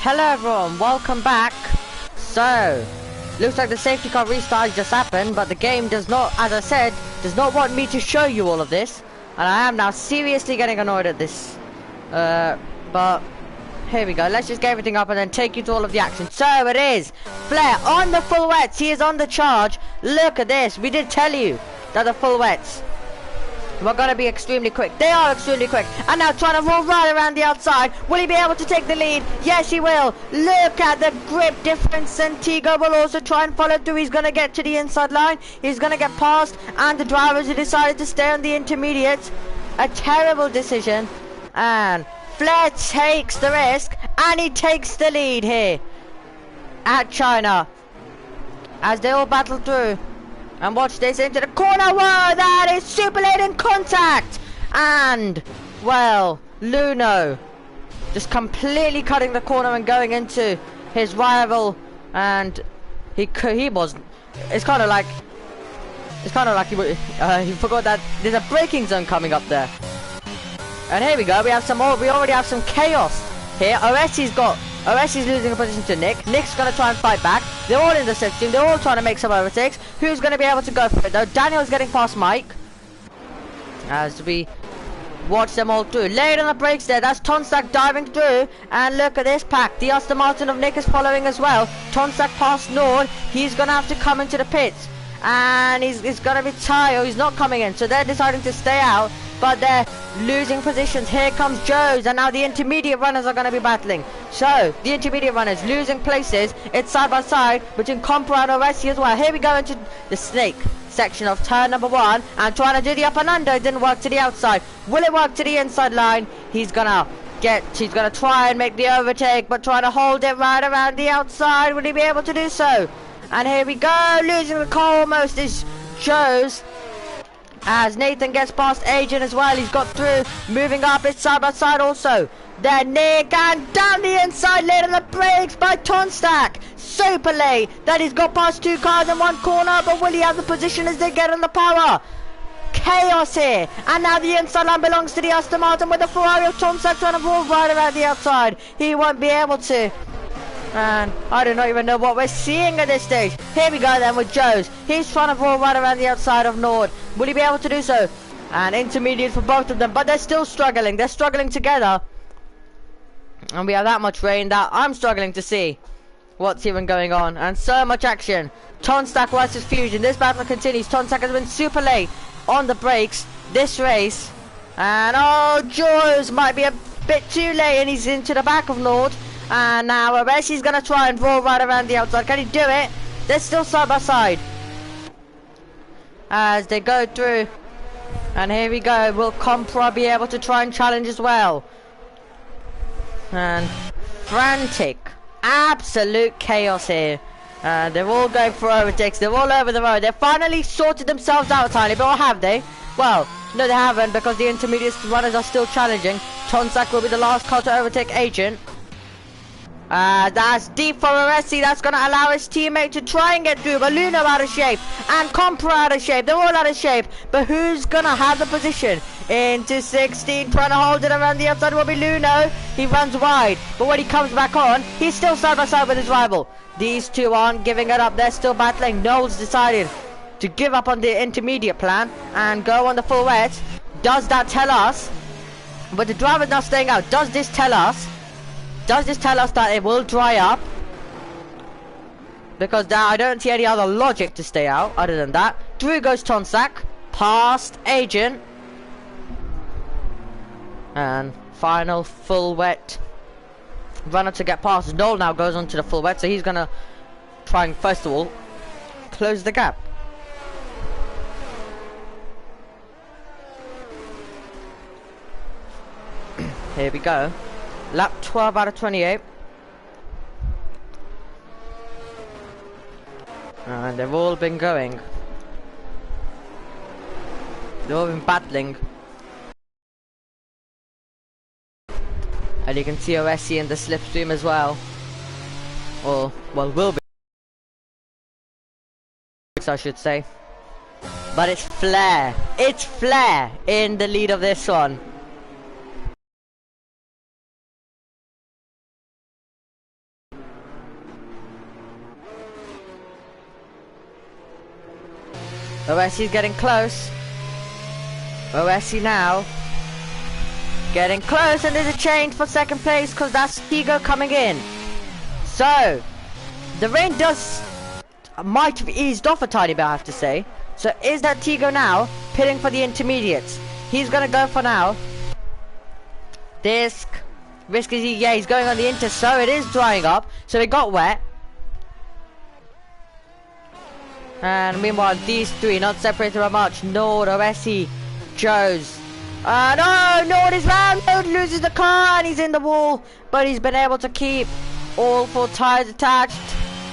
Hello everyone, welcome back. So, looks like the safety car restart just happened, but the game does not, as I said, does not want me to show you all of this. And I am now seriously getting annoyed at this. But here we go. Let's just get everything up and then take you to all of the action. So it is Flair on the full wets. He is on the charge. Look at this. We did tell you that the full wets we're gonna be extremely quick. They are extremely quick. And now trying to roll right around the outside. Will he be able to take the lead? Yes, he will. Look at the grip difference. Santiago will also try and follow through. He's gonna get to the inside line. He's gonna get past. And the drivers who decided to stay on the intermediates. A terrible decision. And Flair takes the risk. And he takes the lead here at China. As they all battle through. And watch this into the corner. Whoa, that is super late in contact. And, well, Luno just completely cutting the corner and going into his rival. And he was, it's kind of like he forgot that there's a braking zone coming up there. And here we go. We already have some chaos here. Oresi's losing a position to Nick. Nick's going to try and fight back. They're all in the slipstream. They're all trying to make some overtakes. Who's going to be able to go for it though? Daniel's getting past Mike. As we watch them all through. Late on the brakes there. That's Tunetank diving through. And look at this pack. The Aston Martin of Nick is following as well. Tunetank past Nord. He's going to have to come into the pits. And he's going to be tired. He's not coming in. So they're deciding to stay out. But they're losing positions. Here comes Joe's, and now the intermediate runners are going to be battling. So, the intermediate runners losing places. It's side by side between Compra and Oresi as well. Here we go into the snake section of turn number 1. And trying to do the up and under. It didn't work to the outside. Will it work to the inside line? He's going to try and make the overtake, but trying to hold it right around the outside. Will he be able to do so? And here we go. Losing the car almost is Joe's. As Nathan gets past Agent as well, he's got through, moving up, it's side by side also. Then Nick, and down the inside, late on the brakes by Tunetank. Super late, that he's got past 2 cars in 1 corner, but will he have the position as they get on the power? Chaos here, and now the inside line belongs to the Aston Martin with the Ferrari of Tunetank trying to roll right around the outside. He won't be able to. And I do not even know what we're seeing at this stage. Here we go then with Joe's. He's trying to roll right around the outside of Nord. Will he be able to do so? And intermediate for both of them, but they're still struggling. They're struggling together. And we have that much rain that I'm struggling to see what's even going on. And so much action. Tunetank versus Fusion. This battle continues. Tunetank has been super late on the brakes this race. And oh, Joe's might be a bit too late, and he's into the back of Nord. And now Oresi's going to try and roll right around the outside. Can he do it? They're still side by side. As they go through. And here we go. Will Compra be able to try and challenge as well? And frantic. Absolute chaos here. They're all going for overtakes. They're all over the road. They've finally sorted themselves out a tiny bit. Or have they? Well, no they haven't, because the intermediate runners are still challenging. Tunetank will be the last car to overtake Agent. That's deep for Oresi. That's going to allow his teammate to try and get through. But Luno out of shape. And Compra out of shape. They're all out of shape. But who's going to have the position? Into 16. Trying to hold it around the outside will be Luno. He runs wide. But when he comes back on, he's still side by side with his rival. These two aren't giving it up. They're still battling. Noel's decided to give up on the intermediate plan and go on the full wet. Does that tell us? But the driver's not staying out. Does this tell us? Does this tell us that it will dry up? Because I don't see any other logic to stay out other than that. Through goes Tunetank. Past Agent. And final full wet runner to get past. Noel now goes on to the full wet. So he's going to try and first of all close the gap. Here we go. Lap 12 out of 28. And they've all been going. They've all been battling. And you can see Oresi in the slipstream as well. Or, well, will be, I should say. But it's Flair. It's Flair in the lead of this one. OSC's getting close. OSC now getting close, and there's a change for second place because that's Tigo coming in. So the rain might have eased off a tiny bit, I have to say. So is that Tigo now pitting for the intermediates? He's gonna go for now. Disc. Risk is yeah, he's going on the inter, so it is drying up. So it got wet. And meanwhile, these three not separated by much. Nord, OSC, Joe's. No, Nord is round. Nord loses the car and he's in the wall. But he's been able to keep all 4 tires attached.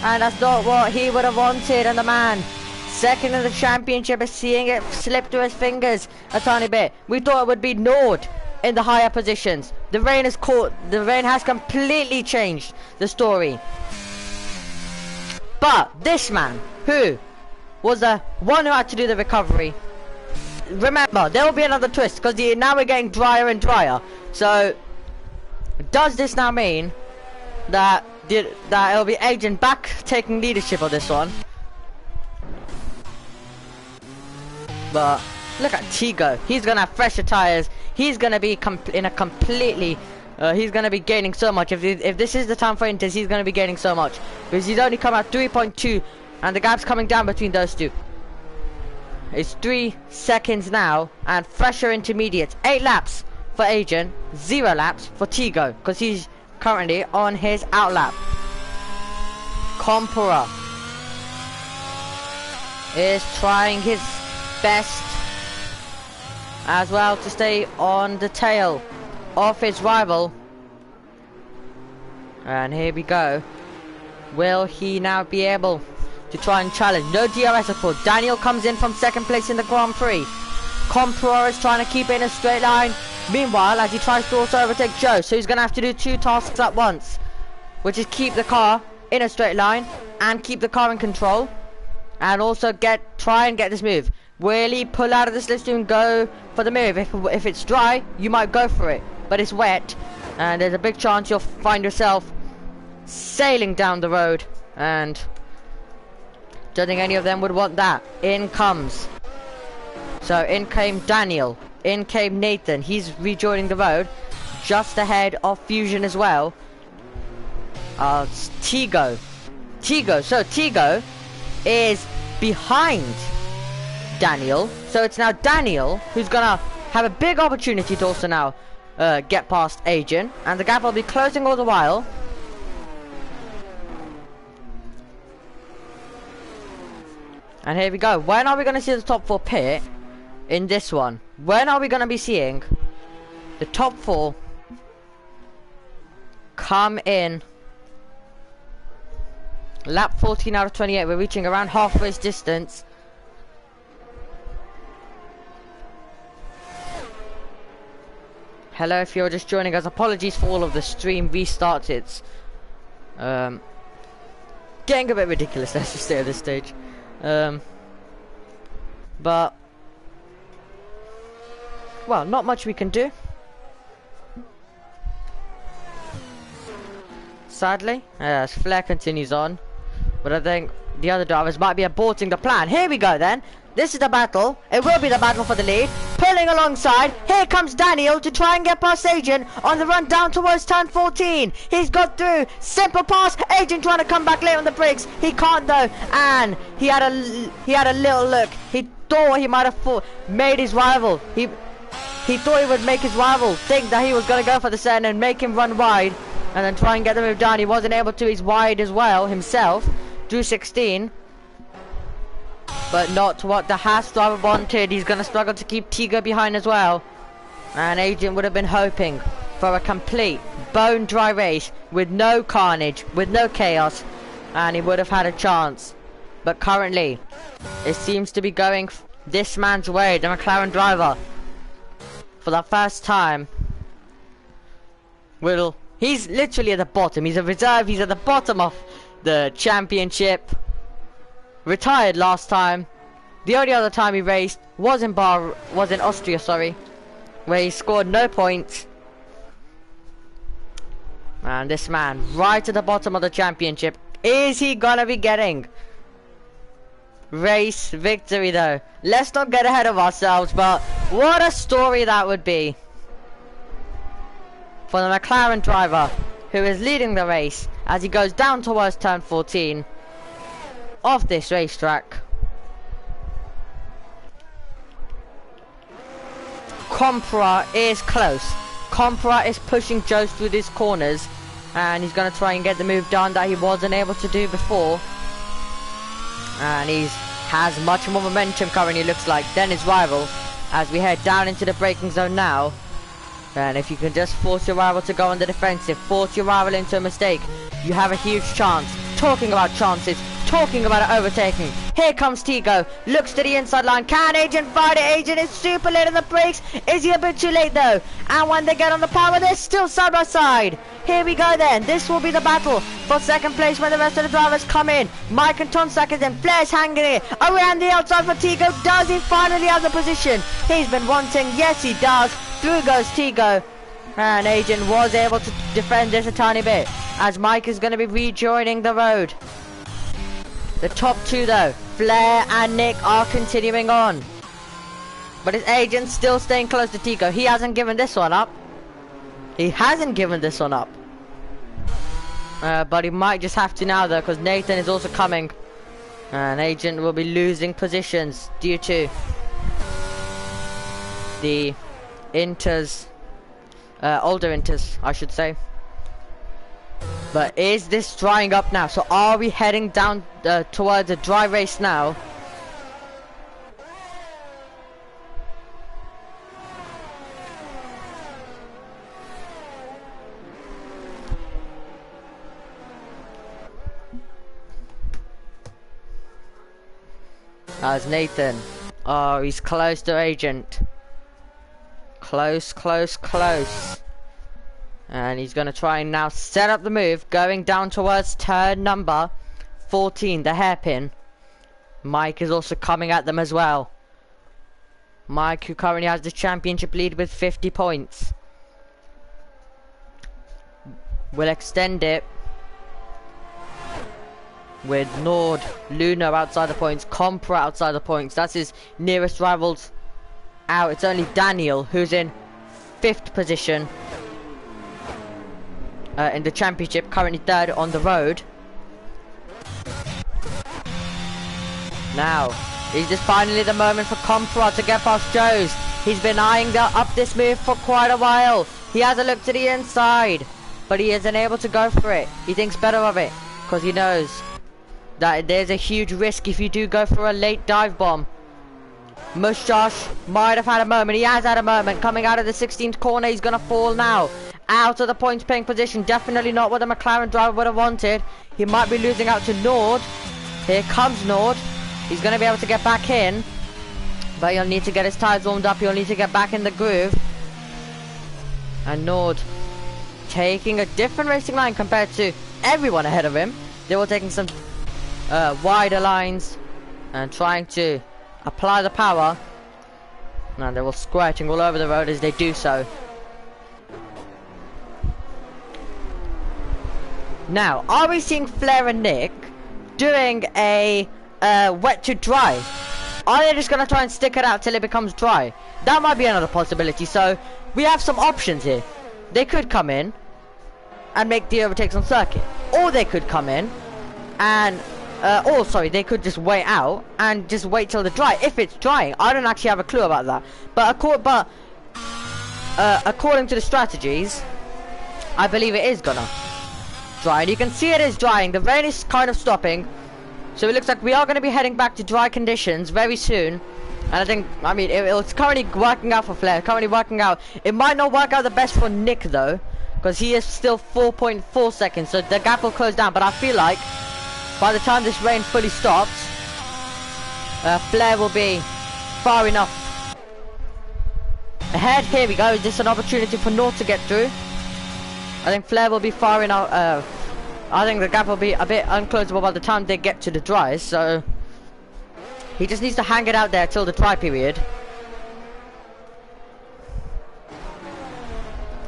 And that's not what he would have wanted. And the man, second in the championship, is seeing it slip through his fingers a tiny bit. We thought it would be Nord in the higher positions. The rain has completely changed the story. But this man, who was the one who had to do the recovery, remember, there will be another twist because now we're getting drier and drier. So does this now mean that it'll be Agent back taking leadership of this one? But look at Tigo. He's gonna have fresher tires. He's gonna be in a completely he's gonna be gaining so much. If this is the time for Inters, he's gonna be gaining so much because he's only come out 3.2 and the gap's coming down between those two. It's 3 seconds now, and fresher intermediates. 8 laps for Agent, 0 laps for Tigo, because he's currently on his outlap. Compora is trying his best as well to stay on the tail of his rival. And here we go. Will he now be able to try and challenge? No DRS at all. Daniel comes in from second place in the Grand Prix. Compora is trying to keep it in a straight line. Meanwhile, as he tries to also overtake Joe, so he's going to have to do 2 tasks at once, which is keep the car in a straight line and keep the car in control, and also try and get this move. Will he pull out of the slipstream and go for the move? If it's dry, you might go for it, but it's wet, and there's a big chance you'll find yourself sailing down the road, and don't think any of them would want that. In comes. So in came Daniel. In came Nathan. He's rejoining the road. Just ahead of Fusion as well. It's Tigo. So Tigo is behind Daniel. So it's now Daniel who's gonna have a big opportunity to also now get past Agent. And the gap will be closing all the while. And here we go. When are we going to see the top 4 pit in this one? When are we going to be seeing the top 4 come in? Lap 14 out of 28. We're reaching around halfway's distance. Hello, if you're just joining us. Apologies for all of the stream restarts. It's getting a bit ridiculous, let's just say, at this stage. But well, not much we can do, sadly, as Flair continues on. But I think the other drivers might be aborting the plan. Here we go then. This is the battle. It will be the battle for the lead. Pulling alongside. Here comes Daniel to try and get past Agent on the run down towards turn 14. He's got through. Simple pass. Agent trying to come back late on the brakes. He can't though. And he had a little look. He thought he might have made his rival. He thought he would make his rival think that he was going to go for the set and make him run wide and then try and get the move down. He wasn't able to. He's wide as well himself. Drew 16. But not what the Haas driver wanted. He's going to struggle to keep Tigo behind as well. And Agent would have been hoping for a complete bone dry race with no carnage, with no chaos, and he would have had a chance. But currently, it seems to be going this man's way, the McLaren driver. For the first time, he's literally at the bottom. He's a reserve. He's at the bottom of the championship. Retired last time. The only other time he raced was in Austria, sorry, where he scored no points. And this man, right at the bottom of the championship, is he gonna be getting race victory though. Let's not get ahead of ourselves, but what a story that would be for the McLaren driver who is leading the race as he goes down towards turn 14 of this racetrack. Compra is close. Compra is pushing Jost through these corners, and he's going to try and get the move done that he wasn't able to do before. And he has much more momentum currently, looks like, than his rival as we head down into the braking zone now. And if you can just force your rival to go on the defensive, force your rival into a mistake, you have a huge chance. Talking about chances, talking about it overtaking. Here comes Tigo, looks to the inside line. Can Agent fight it? Agent is super late on the brakes. Is he a bit too late though? And when they get on the power, they're still side by side. Here we go then. This will be the battle for second place when the rest of the drivers come in. Mike and Tunetank is in. Flair's hanging it around the outside for Tigo. Does he finally have the position he's been wanting? Yes, he does. Through goes Tigo. And Agent was able to defend this a tiny bit as Mike is going to be rejoining the road. The top two though, Flair and Nick, are continuing on. But his Agent still staying close to Tigo. He hasn't given this one up. He hasn't given this one up. But he might just have to now though, because Nathan is also coming. And Agent will be losing positions due to the Inters, older Inters, I should say. But is this drying up now? So are we heading down towards a dry race now? As Nathan, oh, he's close to Agent. Close, close, close. And he's going to try and now set up the move, going down towards turn number 14, the hairpin. Mike is also coming at them as well. Mike, who currently has the championship lead with 50 points, will extend it with Nord, Luna outside the points, Compra outside the points. That's his nearest rivals out. It's only Daniel who's in 5th position in the championship, currently 3rd on the road. Now, is this finally the moment for Compra to get past Joe's? He's been eyeing up this move for quite a while. He has a look to the inside, but he isn't able to go for it. He thinks better of it, because he knows that there's a huge risk if you do go for a late dive bomb. Mustache might have had a moment. He has had a moment. Coming out of the 16th corner, he's going to fall now. Out of the points paying position. Definitely not what the McLaren driver would have wanted. He might be losing out to Nord. Here comes Nord. He's going to be able to get back in, but he'll need to get his tyres warmed up. He'll need to get back in the groove. And Nord taking a different racing line compared to everyone ahead of him. They were taking some wider lines and trying to apply the power. And they were squirting all over the road as they do so. Now, are we seeing Flair and Nick doing a wet to dry? Are they just going to try and stick it out till it becomes dry? That might be another possibility. So we have some options here. They could come in and make the overtakes on circuit, or they could come in and or sorry, they could just wait out and just wait till the dry. If it's drying, I don't actually have a clue about that. But according to the strategies, I believe it is gonna dry, and you can see it is drying. The rain is kind of stopping, so it looks like we are going to be heading back to dry conditions very soon. And I mean, it's currently working out for Flair, currently working out. It might not work out the best for Nick though, because he is still 4.4 seconds, so the gap will close down. But I feel like by the time this rain fully stops, Flair will be far enough ahead. Here we go. Is this an opportunity for North to get through? I think Flair will be far enough. I think the gap will be a bit unclosable by the time they get to the dries, so he just needs to hang it out there till the dry period.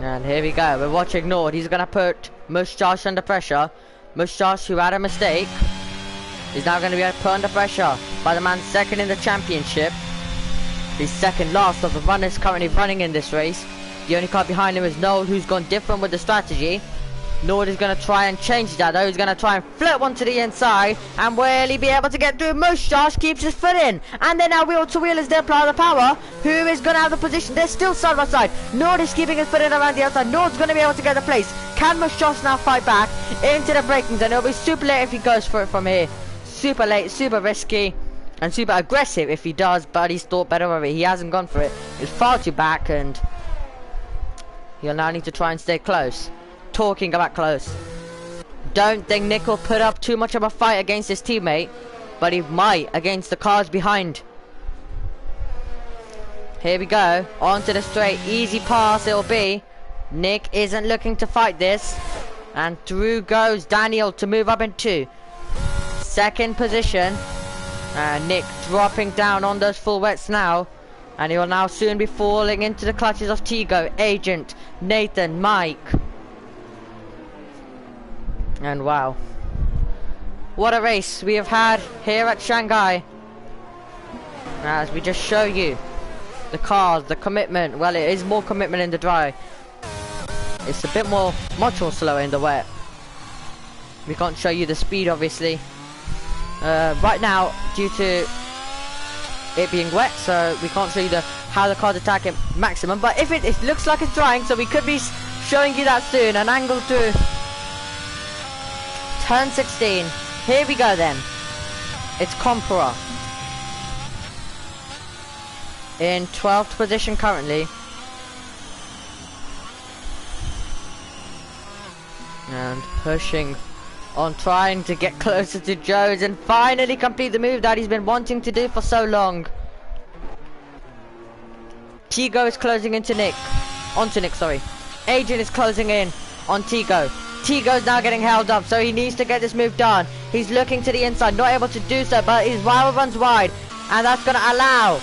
And here we go. We're watching Nord. He's gonna put Mustache under pressure. Mustache, who had a mistake. is now going to be put under pressure by the man second in the championship. He's second last of the runners currently running in this race. The only car behind him is Noel, who's gone different with the strategy. Noel is going to try and change that though. He's going to try and flip one to the inside. And will he be able to get through? Mustache keeps his foot in. And then now wheel to wheel is there, apply the power. Who is going to have the position? They're still side by side. Noel is keeping his foot in around the outside. Noel's going to be able to get the place. Can Mustache now fight back into the braking zone? It'll be super late if he goes for it from here. Super late, super risky. And super aggressive if he does, but he's thought better of it. He hasn't gone for it. He's far too back, and he'll now need to try and stay close. Talking about close. Don't think Nick will put up too much of a fight against his teammate, but he might against the cars behind. Here we go. Onto the straight. Easy pass it'll be. Nick isn't looking to fight this. And through goes Daniel to move up into second position. Nick dropping down on those full wets now. And he will now soon be falling into the clutches of Tigo, Agent, Nathan, Mike. And wow. What a race we have had here at Shanghai. As we just show you the cars, the commitment. Well, it is more commitment in the dry. It's a bit more, much more slower in the wet. We can't show you the speed obviously. Right now, due to it being wet, so we can't show you how the car's attacking maximum. But if it looks like it's drying, so we could be showing you that soon. An angle through turn 16. Here we go then. It's Compera in 12th position currently. And pushing on, trying to get closer to Jones and finally complete the move that he's been wanting to do for so long. Tigo is closing into Nick. Onto Nick, sorry. Adrian is closing in on Tigo. Tigo's now getting held up, so he needs to get this move done. He's looking to the inside, not able to do so, but his rival runs wide. And that's going to allow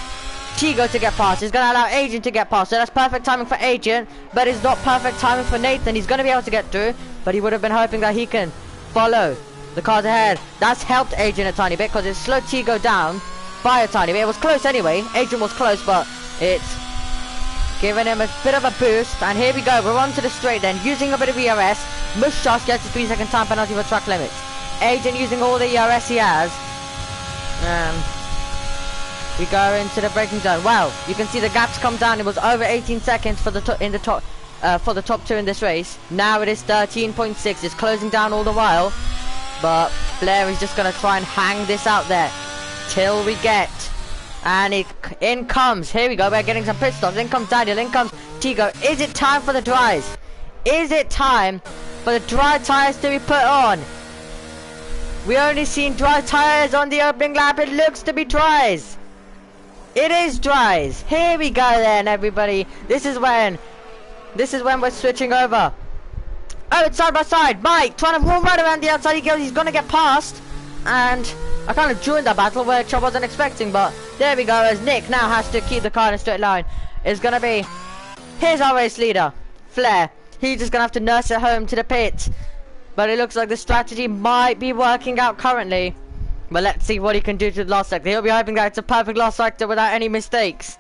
Tigo to get past. It's going to allow Adrian to get past. So that's perfect timing for Adrian, but it's not perfect timing for Nathan. He's going to be able to get through, but he would have been hoping that he can follow the cars ahead. That's helped Adrian a tiny bit because it slowed Tigo down by a tiny bit. It was close anyway. Adrian was close, but it's giving him a bit of a boost. And here we go. We're on to the straight then. Using a bit of ERS. Mustache gets a 3-second time penalty for track limits. Adrian using all the ERS he has. We go into the braking zone. Wow, you can see the gaps come down. It was over 18 seconds for the top two in this race. Now it is 13.6. It's closing down all the while, but Blair is just gonna try and hang this out there till we get. And in comes. Here we go. We're getting some pit stops. In comes Daniel. In comes Tigo. Is it time for the dries? Is it time for the dry tires to be put on? We only seen dry tires on the opening lap. It looks to be dries. It is dries. Here we go then, everybody. This is when we're switching over. Oh, it's side by side. Mike trying to run right around the outside. He's gonna get past. And I kind of joined the battle, which I wasn't expecting, but there we go. As Nick now has to keep the car in a straight line. It's gonna be, here's our race leader, Flair. He's just gonna have to nurse it home to the pit. But it looks like the strategy might be working out currently. But let's see what he can do to the last sector. He'll be hoping that it's a perfect last sector without any mistakes.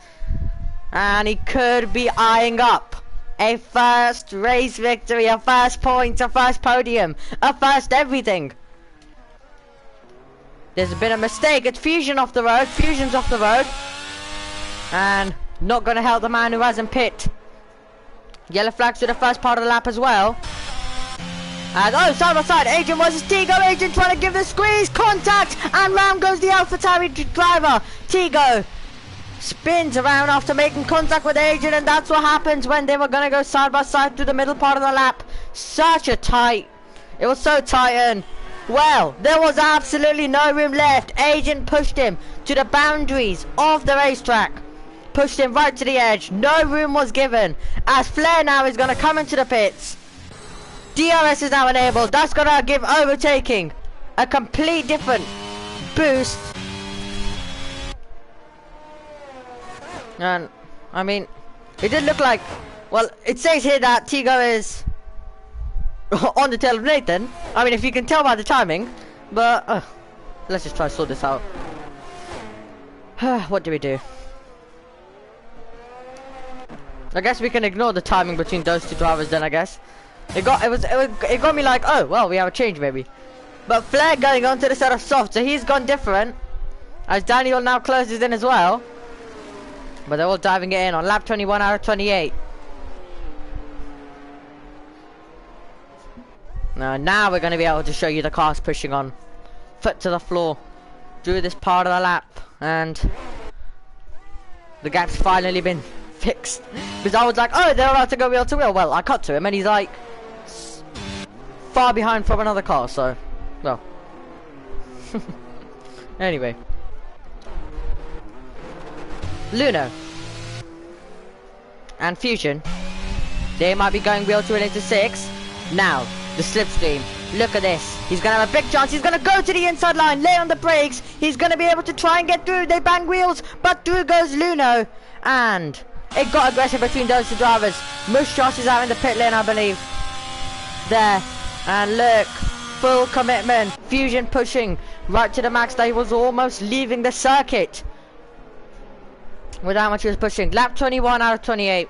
And he could be eyeing up a first race victory, a first point, a first podium, a first everything. There's been a mistake. It's Fusion off the road. Fusion's off the road. And not going to help the man who hasn't pit. Yellow flags to the first part of the lap as well. And oh, side by side, Adrian versus Tigo. Adrian trying to give the squeeze, contact, and round goes the AlphaTauri driver. Tigo spins around after making contact with Adrian, and that's what happens when they were gonna go side by side through the middle part of the lap. Such a tight, it was so tight, and well, there was absolutely no room left. Adrian pushed him to the boundaries of the racetrack, pushed him right to the edge. No room was given, as Flair now is gonna come into the pits. DRS is now enabled. That's gonna give overtaking a complete different boost. And I mean, it did look like, well, it says here that Tigo is on the tail of Nathan. I mean, if you can tell by the timing, but Let's just try to sort this out. What do we do? I guess we can ignore the timing between those two drivers then, I guess. It got me like, oh, well, we have a change maybe. But Flair going on to the set of soft, so he's gone different. As Daniel now closes in as well. But they're all diving it in on lap 21 out of 28. Now we're going to be able to show you the cars pushing on. Foot to the floor. Through this part of the lap. And the gap's finally been fixed. Because I was like, oh, they're allowed to go wheel to wheel. Well, I cut to him and he's like far behind from another car, so well. Anyway. Luno and Fusion, they might be going wheel to wheel into 6. Now, the slipstream. Look at this. He's gonna have a big chance. He's gonna go to the inside line, lay on the brakes. He's gonna be able to try and get through. They bang wheels, but through goes Luno. And it got aggressive between those two drivers. Mush Josh is out in the pit lane, I believe. There. And look, full commitment. Fusion pushing right to the max. That he was almost leaving the circuit with how much he was pushing. Lap 21 out of 28.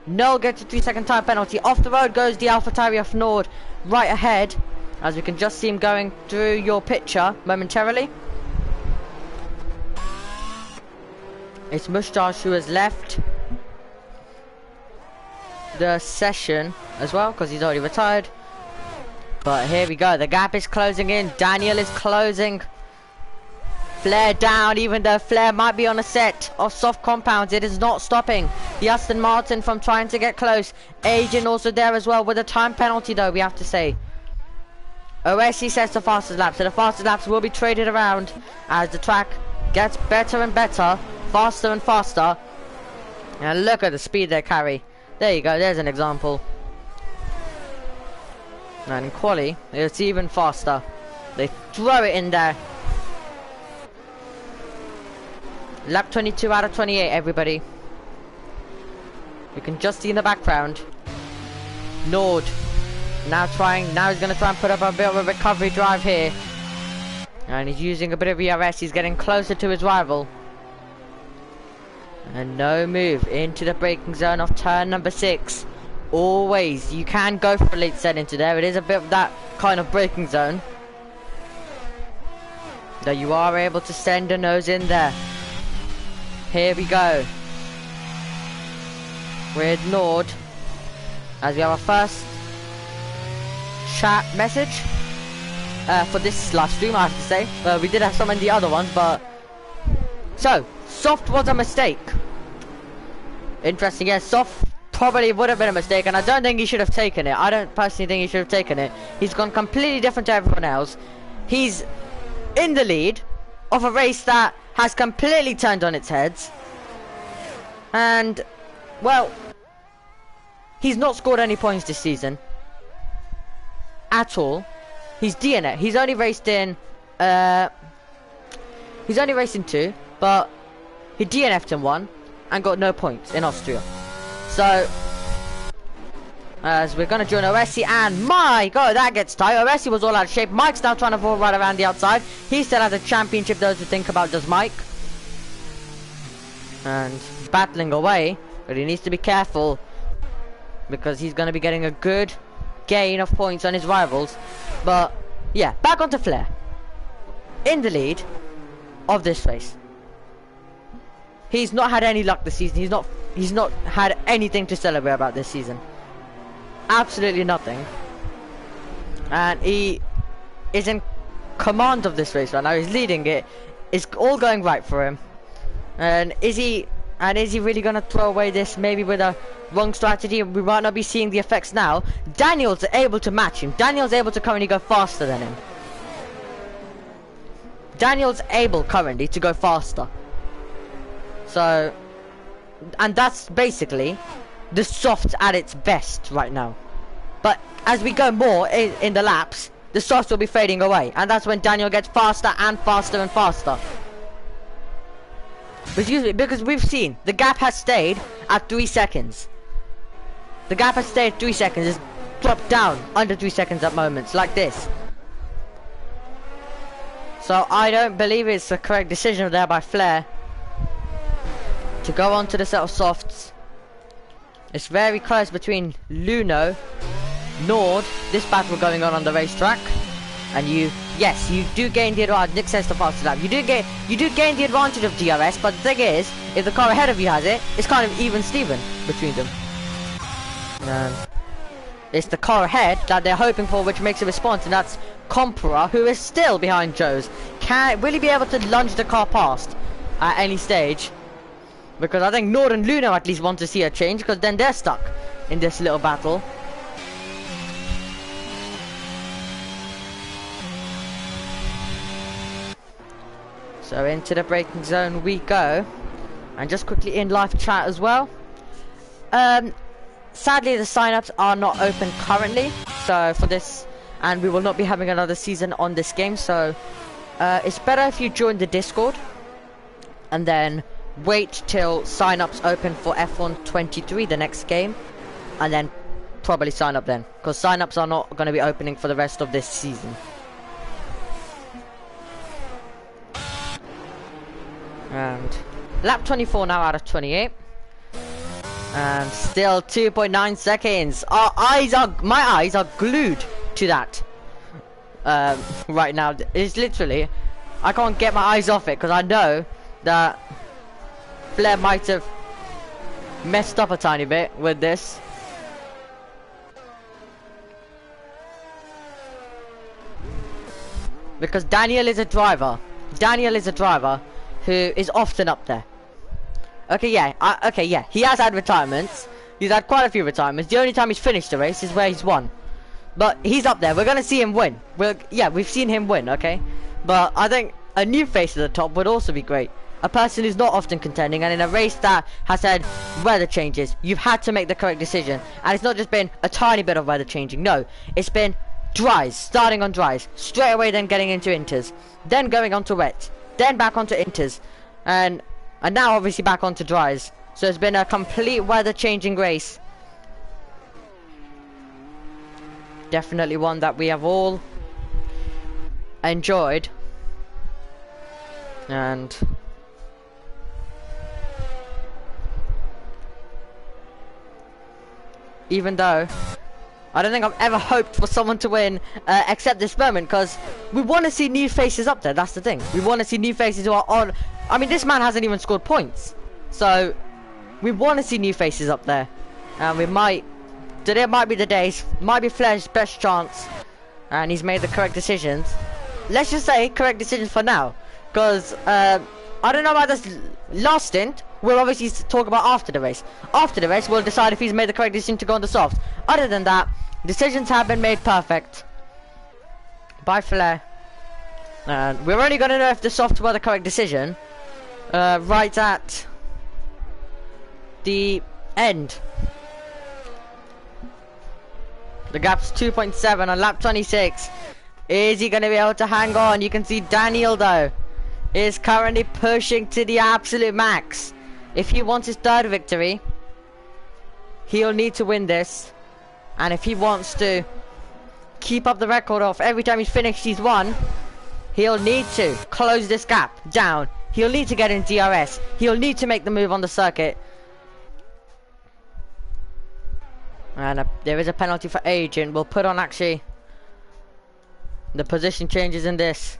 Noel gets a 3-second time penalty. Off the road goes the AlphaTauri of Nord right ahead, as we can just see him going through your picture momentarily. It's Mustache who has left the session as well, because he's already retired. But here we go, the gap is closing in. Daniel is closing. Flair down, even though Flair might be on a set of soft compounds, it is not stopping the Aston Martin from trying to get close. Agent also there as well with a time penalty though, we have to say. OSC sets the fastest lap, so the fastest laps will be traded around as the track gets better and better, faster and faster. And look at the speed they carry. There you go, there's an example. And in quali, it's even faster. They throw it in there. Lap 22 out of 28, everybody. You can just see in the background Nord now he's going to try and put up a bit of a recovery drive here. And he's using a bit of ERS. He's getting closer to his rival. And no move into the braking zone of turn number 6. Always, you can go for a late set into there. It is a bit of that kind of braking zone that you are able to send a nose in there. Here we go with Nord, as we have our first chat message for this live stream, I have to say. We did have some in the other ones, but so soft was a mistake. Interesting, yes, soft probably would have been a mistake, and I don't think he should have taken it. I don't personally think he should have taken it. He's gone completely different to everyone else. He's in the lead of a race that has completely turned on its heads, and well, he's not scored any points this season at all. He's DNF. He's only raced in 2, but he DNF'd in 1 and got no points in Austria. So as we're gonna join Oresi, and my god, that gets tight. Oresi was all out of shape. Mike's now trying to fall right around the outside. He still has a championship though to think about, does Mike. And battling away, but he needs to be careful because he's gonna be getting a good gain of points on his rivals. But yeah, back onto Flair in the lead of this race. He's not had any luck this season. He's not had anything to celebrate about this season. Absolutely nothing. And he is in command of this race right now. He's leading it. It's all going right for him. And is he really gonna throw away this maybe with a wrong strategy? We might not be seeing the effects now. Daniel's able to match him. Daniel's able to currently go faster than him. Daniel's able currently to go faster. So, and that's basically the soft at its best right now. But as we go more in the laps, the softs will be fading away, and that's when Daniel gets faster and faster and faster. Because we've seen the gap has stayed at 3 seconds. The gap has stayed at 3 seconds. It's dropped down under 3 seconds at moments like this. So So I don't believe it's the correct decision there by Flair to go on to the set of softs. It's very close between Luno, Nord, this battle going on the racetrack, and you. Yes, you do gain the advantage. Nick says the faster lap. You do gain the advantage of DRS, but the thing is, if the car ahead of you has it, it's kind of even Steven between them. And it's the car ahead that they're hoping for, which makes a response, and that's Compra, who is still behind Joe's. Will he be able to lunge the car past at any stage? Because I think Nord and Luno at least want to see a change, because then they're stuck in this little battle. So into the braking zone we go. And just quickly in live chat as well. Sadly the sign-ups are not open currently. So for this, and we will not be having another season on this game. So it's better if you join the Discord. And then wait till sign-ups open for F1 23, the next game. And then probably sign up then. Because sign-ups are not going to be opening for the rest of this season. And lap 24 now out of 28. And still 2.9 seconds. My eyes are glued to that. Right now. It's literally, I can't get my eyes off it because I know that Flair might have messed up a tiny bit with this. Because Daniel is a driver. Who is often up there. Okay, yeah, he has had retirements. He's had quite a few retirements. The only time he's finished the race is where he's won. But he's up there. We're gonna see him win. We've seen him win, okay? But I think a new face at the top would also be great. A person who's not often contending, and in a race that has had weather changes, you've had to make the correct decision. And it's not just been a tiny bit of weather changing. No, it's been dries, starting on dries, straight away then getting into inters, then going on to wet, then back onto inters, and now obviously back onto dries. So it's been a complete weather changing race. Definitely one that we have all enjoyed. And even though I don't think I've ever hoped for someone to win except this moment, because we want to see new faces up there. That's the thing. We want to see new faces who are on. I mean, this man hasn't even scored points, so we want to see new faces up there. And we might. Today might be the days. Might be Flair's best chance, and he's made the correct decisions. Let's just say correct decisions for now, because I don't know about this last stint. We'll obviously talk about after the race. After the race, we'll decide if he's made the correct decision to go on the soft. Other than that, decisions have been made perfect by Flair. And we're only going to know if the softs were the correct decision right at the end. The gap's 2.7 on lap 26. Is he going to be able to hang on? You can see Daniel, though, is currently pushing to the absolute max. If he wants his third victory, he'll need to win this. And if he wants to keep up the record of every time he's finished he's won, he'll need to close this gap down. He'll need to get in DRS. He'll need to make the move on the circuit. And there is a penalty for Agent. We'll put on actually the position changes in this.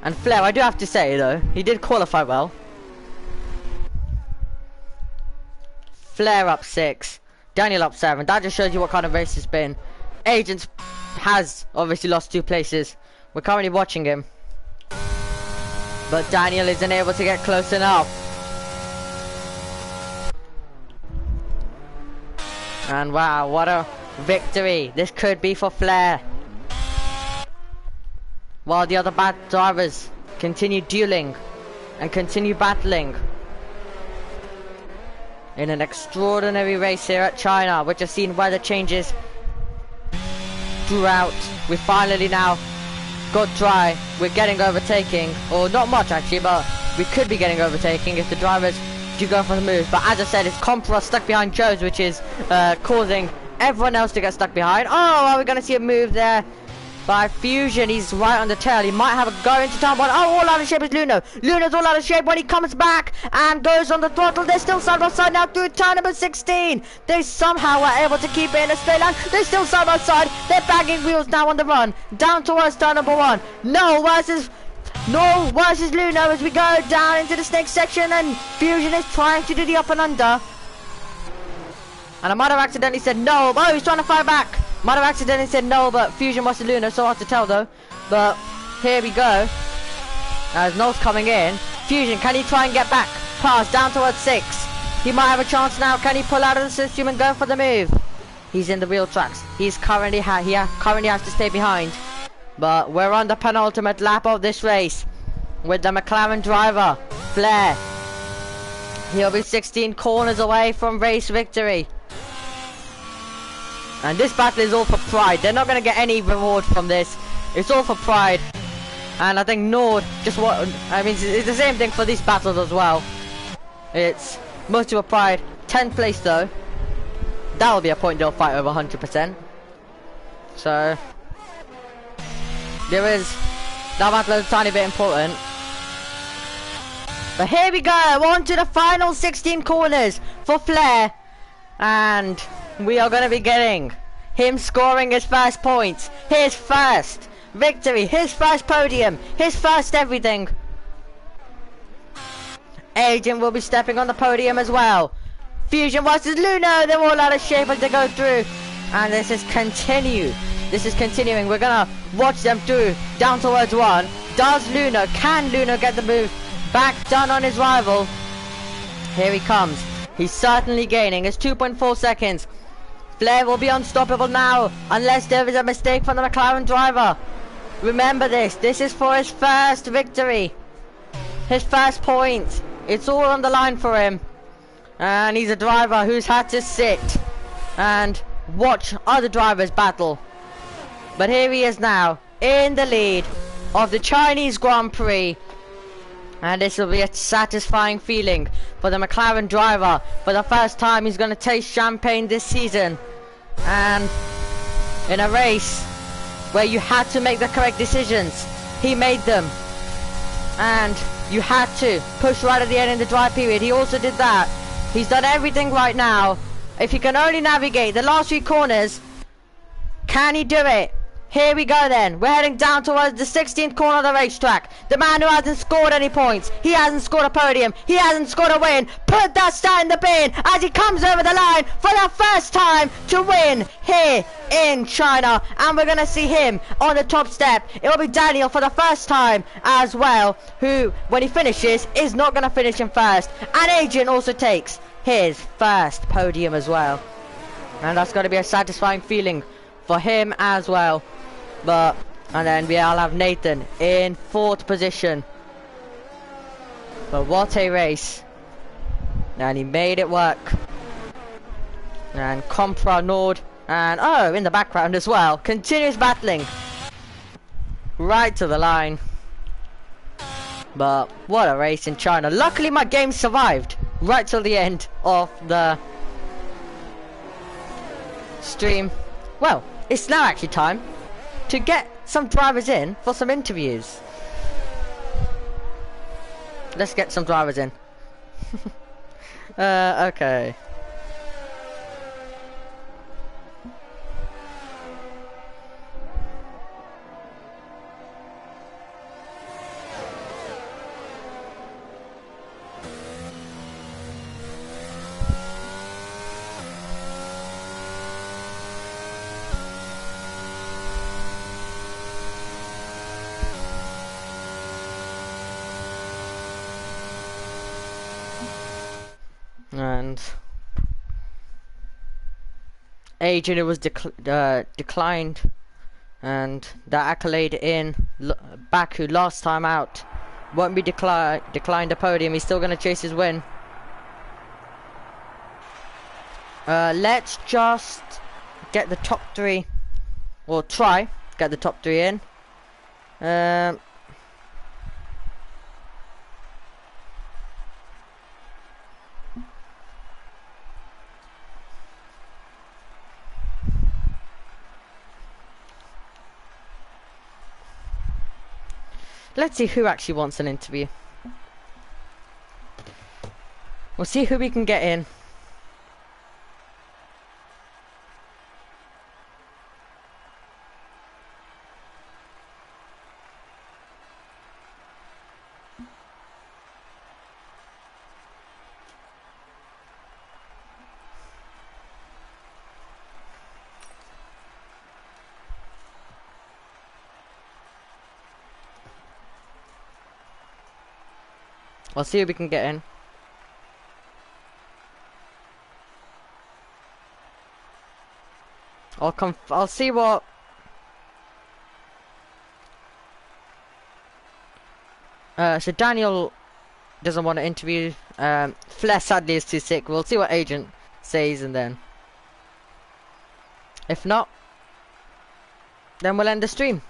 And Flair, I do have to say though, he did qualify well. Flair up 6, Daniel up 7. That just shows you what kind of race it's been. Agents has obviously lost 2 places. We're currently watching him, but Daniel isn't able to get close enough. And wow, what a victory this could be for Flair. While the other bad drivers continue dueling and continue battling in an extraordinary race here at China, which has seen weather changes throughout. We finally now got dry. We're getting overtaking, or not much actually, but we could be getting overtaking if the drivers do go for the move. But as I said, it's Compra stuck behind Joe's, which is causing everyone else to get stuck behind. Oh, are we going to see a move there? by Fusion. He's right on the tail. He might have a go into turn one. Oh, all out of shape is Luno. Luno's all out of shape when he comes back and goes on the throttle. They're still side by side now through turn number 16. They somehow were able to keep it in a straight line. They're still side by side. They're bagging wheels now on the run. Down towards turn number 1. No versus Luno as we go down into the snake section, and Fusion is trying to do the up and under. And I might have accidentally said no. Oh, he's trying to fight back. Might have accidentally said no, but Fusion was Luno, so hard to tell though. But here we go. As Noel's coming in. Fusion, can he try and get back? Pass down towards 6. He might have a chance now. Can he pull out of the system and go for the move? He's in the real tracks. He's currently currently has to stay behind. But we're on the penultimate lap of this race with the McLaren driver, Flair. He'll be 16 corners away from race victory. And this battle is all for pride. They're not going to get any reward from this. It's all for pride. And I think Nord just it's the same thing for these battles as well. It's mostly for pride. 10th place though. That will be a point they'll fight over 100%. So there is that battle is a tiny bit important. But here we go, on to the final 16 corners for Flair. And we are going to be getting him scoring his first points, his first victory, his first podium, his first everything. Agent will be stepping on the podium as well. Fusion versus Luno, they're all out of shape as they go through. And this is continuing. We're going to watch them through down towards 1. Can Luno get the move back done on his rival? Here he comes. He's certainly gaining. It's 2.4 seconds. Flair will be unstoppable now unless there is a mistake from the McLaren driver. Remember this. This is for his first victory. His first point. It's all on the line for him. And he's a driver who's had to sit and watch other drivers battle. But here he is now in the lead of the Chinese Grand Prix. And this will be a satisfying feeling for the McLaren driver. For the first time he's going to taste champagne this season. And in a race where you had to make the correct decisions, he made them. And you had to push right at the end in the dry period. He also did that. He's done everything right now. If he can only navigate the last 3 corners, can he do it? Here we go then. We're heading down towards the 16th corner of the racetrack. The man who hasn't scored any points. He hasn't scored a podium. He hasn't scored a win. Put that star in the bin as he comes over the line for the first time to win here in China. And we're going to see him on the top step. It will be Daniel for the first time as well, who, when he finishes, is not going to finish in first. And Adrian also takes his first podium as well. And that's going to be a satisfying feeling for him as well. And then we'll have Nathan in 4th position. But what a race. And he made it work. And Compra Nord and in the background as well, continues battling right to the line. But what a race in China. Luckily my game survived right till the end of the stream. Well, it's now actually time to get some drivers in for some interviews. Let's get some drivers in. Okay. And Adrian was declined, and the accolade in Baku last time out won't be declined a podium. He's still going to chase his win. Let's just get the top 3, or try get the top 3 in. let's see who actually wants an interview. We'll see who we can get in. I'll see who we can get in. I'll see what. So Daniel doesn't want to interview. Flair sadly is too sick. We'll see what agent says, and then if not, then we'll end the stream.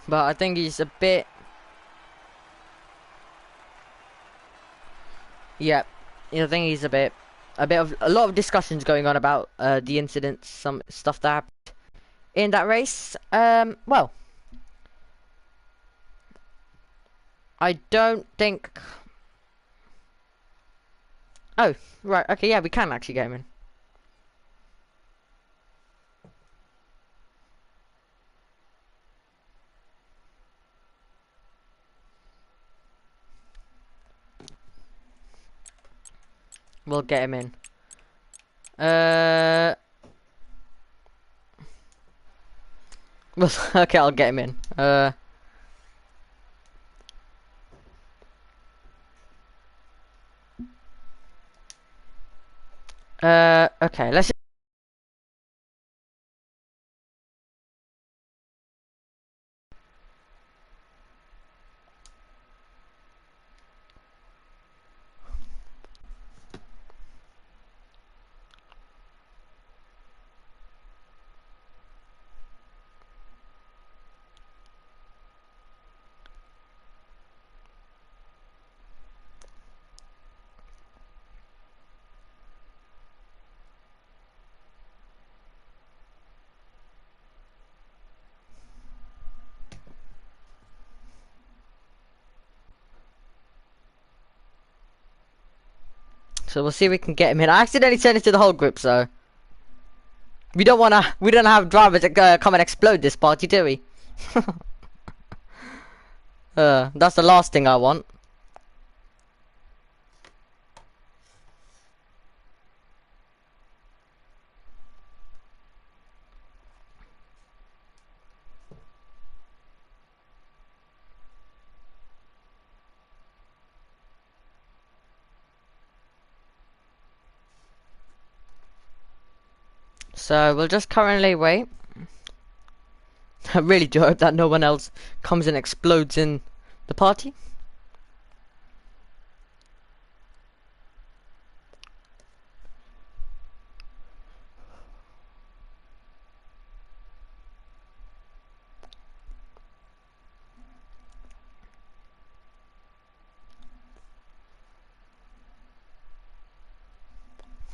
But I think he's a bit. Yeah, I think he's a lot of discussions going on about the incidents, some stuff that happened in that race. Well, I don't think. Oh, right. Okay, yeah, we can actually get him in. We'll get him in. Well, okay, I'll get him in. Okay, let's. So we'll see if we can get him in. I accidentally sent it to the whole group, so we don't have drivers that come and explode this party, do we? That's the last thing I want. So we'll just currently wait. I really do hope that no one else comes and explodes in the party.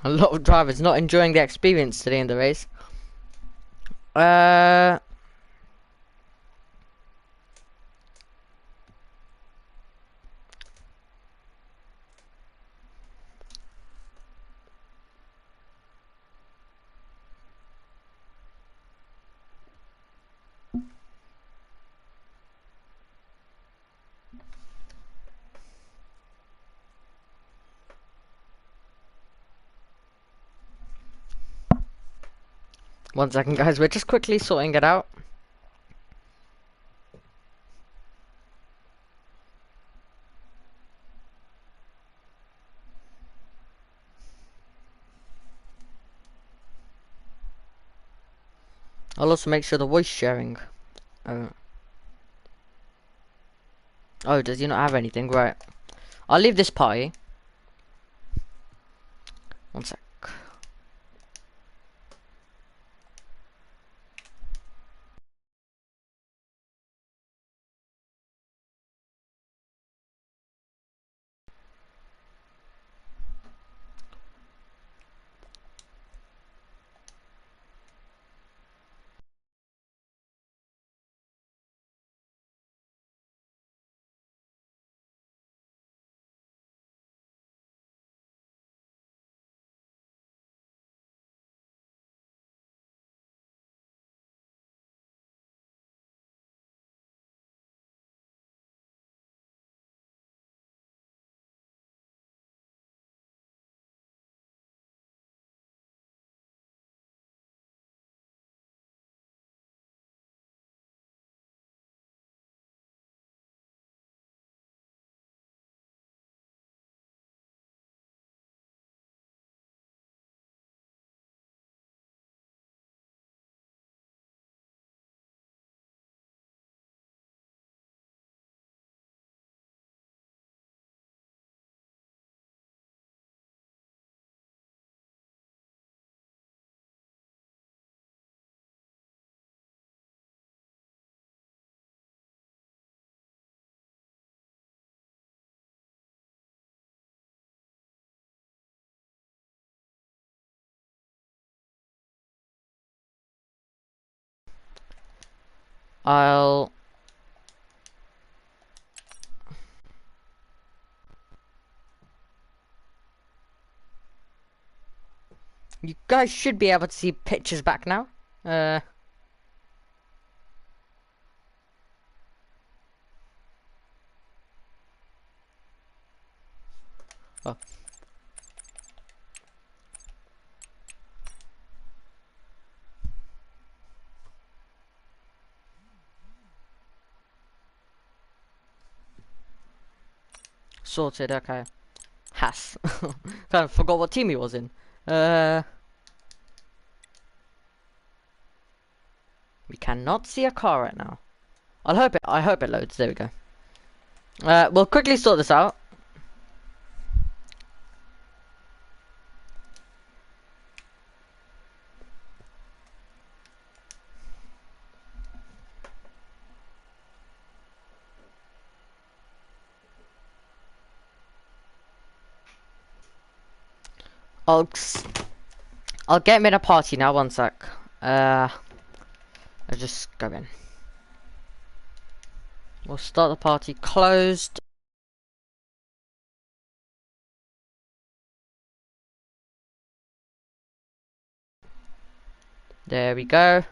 A lot of drivers not enjoying the experience today in the race. One second, guys. We're just quickly sorting it out. I'll also make sure the voice sharing. Oh, does he not have anything? Right. I'll leave this party. One sec. I'll... You guys should be able to see pictures back now. Oh. Sorted, okay. Has. Kind of forgot what team he was in. We cannot see a car right now. I hope it loads. There we go. We'll quickly sort this out. I'll get him in a party now. One sec. I'll just go in. We'll start the party. Closed. There we go.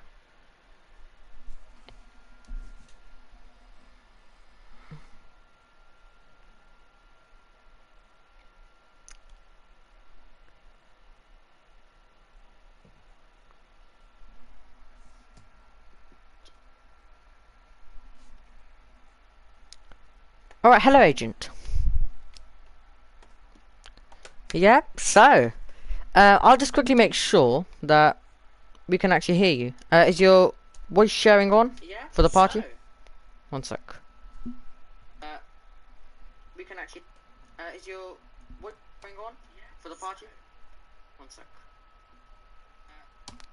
Alright, hello agent. Yep, so I'll just quickly make sure that we can actually hear you. Is your voice sharing on for the party? So. One sec. We can actually is your voice sharing on for the party? One sec.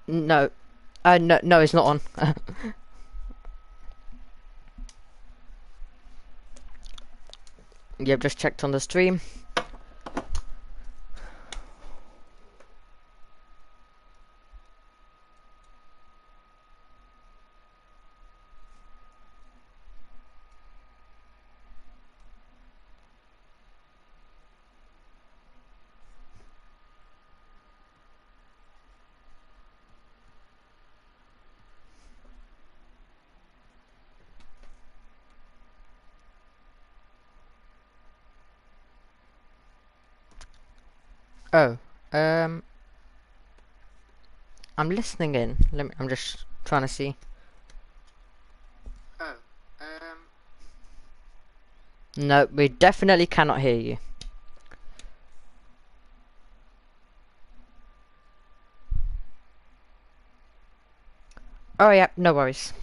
No. No, it's not on. Yep, just checked on the stream. Oh, I'm listening in. I'm just trying to see. Oh, no, we definitely cannot hear you. Oh yeah, no worries.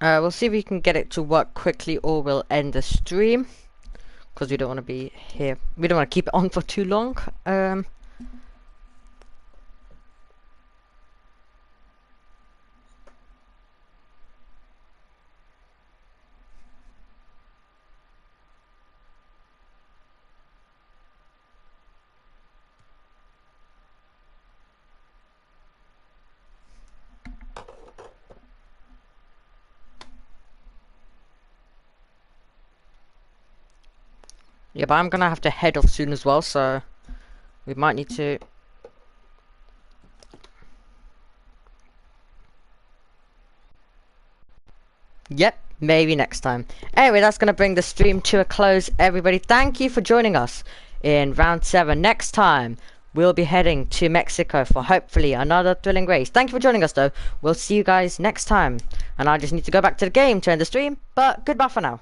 We'll see if we can get it to work quickly, or we'll end the stream, because we don't want to be here. We don't want to keep it on for too long. Yeah, but I'm gonna have to head off soon as well, so we might need to. Yep, maybe next time. Anyway, that's gonna bring the stream to a close. Everybody, thank you for joining us in round 7. Next time, we'll be heading to Mexico for hopefully another thrilling race. Thank you for joining us, though. We'll see you guys next time. And I just need to go back to the game to end the stream, but goodbye for now.